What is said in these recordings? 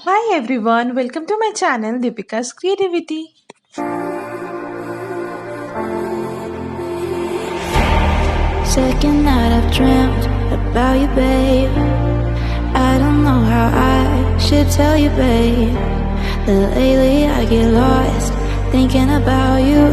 Hi everyone, welcome to my channel Dipika's Creativity. Second night I've dreamt about you, babe. I don't know how I should tell you, babe, that lately I get lost thinking about you.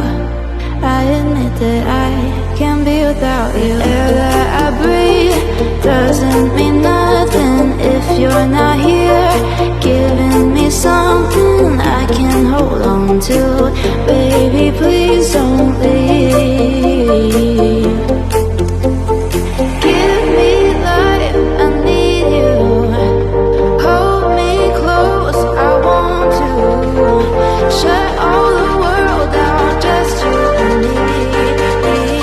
I admit that I can't be without you. Air that I breathe doesn't mean nothing if you're not here, giving me something I can hold on to. Baby, please don't leave. Give me life, I need you. Hold me close, I want to. Shut all the world out, just you and me, baby.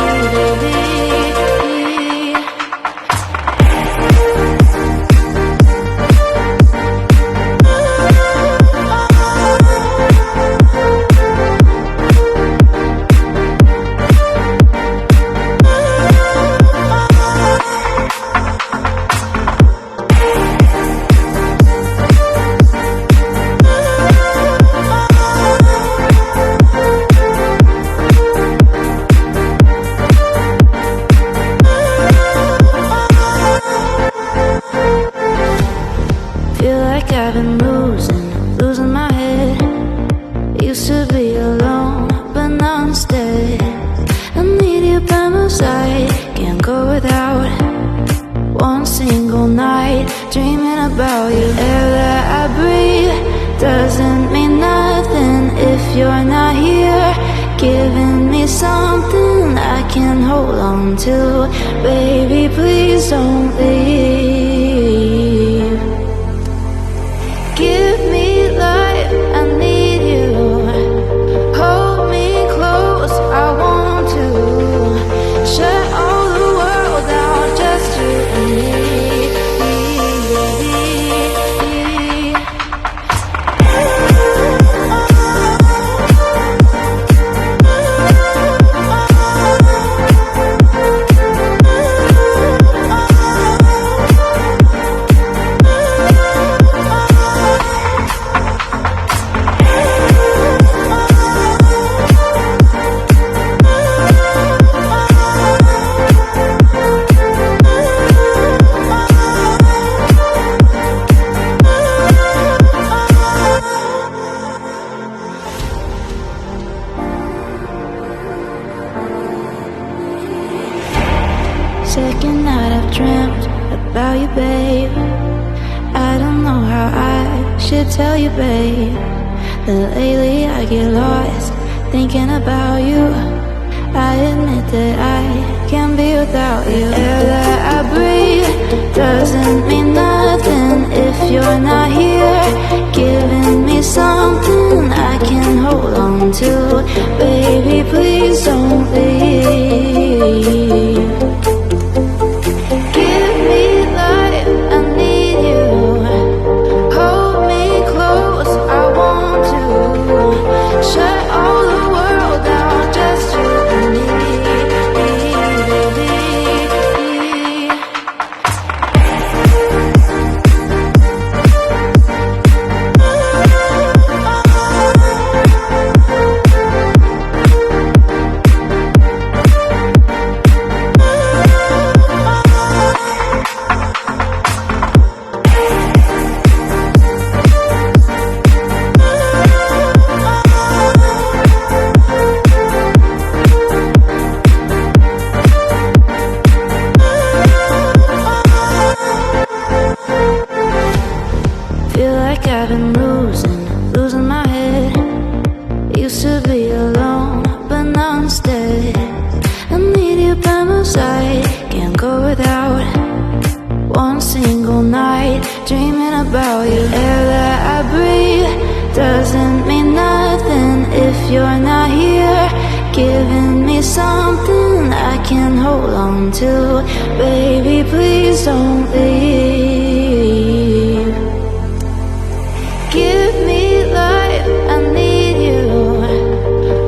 Feel like I've been losing my head. Used to be alone, but now instead I need you by my side. Can't go without one single night dreaming about you. Air that I breathe doesn't mean nothing if you're not here, giving me something I can hold on to. Baby, please don't leave. Give me life, I need you. Hold me close, I want to. Shut all the world out, just you and me. Second night I've dreamt about you, babe. I don't know how I should tell you, babe, that lately I get lost thinking about you. I admit that I can't be without you. Air that I breathe doesn't mean nothing if you're not here, giving me something I can hold on to. Baby, please don't leave. Give me life, I need you. Hold me close, I want to. Shut all the world out, just you and me, baby. Feel like I've been losing my head. Used to be alone, but now instead I need you by my side. Can't go without one single night dreaming about you. Air that I breathe doesn't mean nothing if you're not here, giving me something I can hold on to. Baby, please don't leave. Give me life, I need you.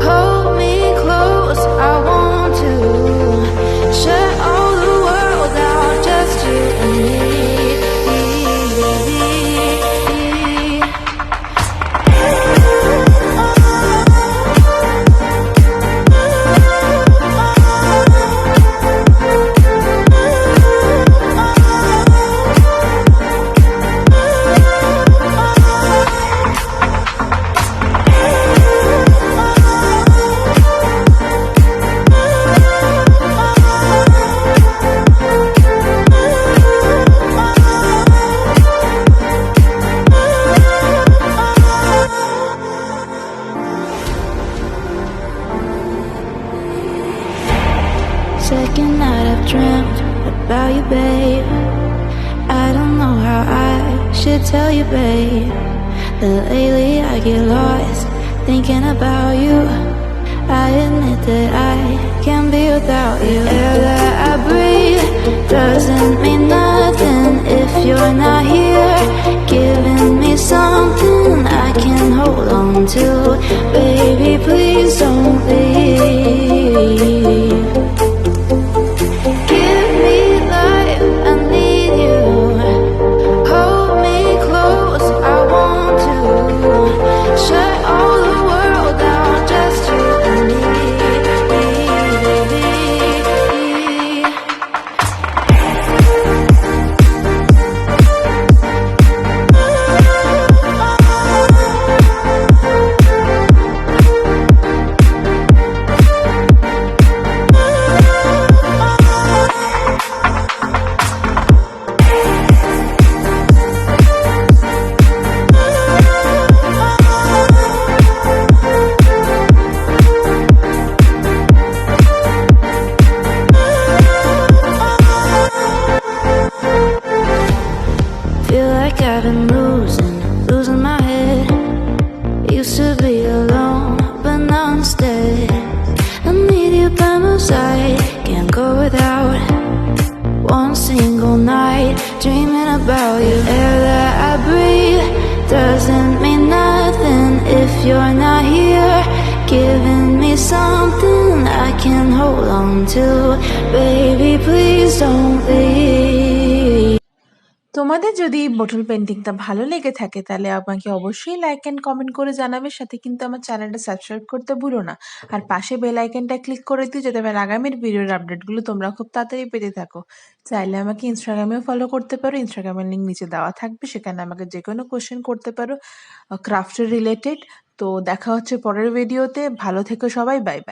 Hold me close, I want to. Shut all the world out, just you and me, baby. about you, babe. I don't know how I should tell you, babe, that lately I get lost thinking about you. I admit that I can't be without you. The air that I breathe doesn't mean nothing if you're not here, giving me something I can hold on to. Baby, please don't leave. Give me life, I need you. Hold me close, I want to. Shut all the world down, just you and me, baby. Feel like I've been losing my head. Used to be alone, but now instead I need you by my side. Can't go without one single night dreaming about you. Air that I breathe doesn't mean nothing if you're not here, giving me something I can hold on to. Baby, please don't leave. তোমাদের যদি bottle পেন্টিংটা ভালো লেগে থাকে তাহলে আমাকে অবশ্যই like and comment করে জানাবে, সাথে কিন্তু আমার চ্যানেলটা সাবস্ক্রাইব করতে ভুলো না, আর পাশে বেল আইকনটা ক্লিক করে দিও যাতে আমার আগামীর ভিডিওর আপডেটগুলো তোমরা খুব তাড়াতাড়ি পেতে থাকো। চাইলে আমাকে ইনস্টাগ্রামেও ফলো করতে পারো, ইনস্টাগ্রামের লিঙ্ক নিচে দেওয়া থাকবে, সেখানে আমাকে যে কোনো কোশ্চেন করতে পারো ক্রাফটের রিলেটেড। তো দেখা হচ্ছে পরের ভিডিওতে, ভালো থেকো সবাই, বাই বাই।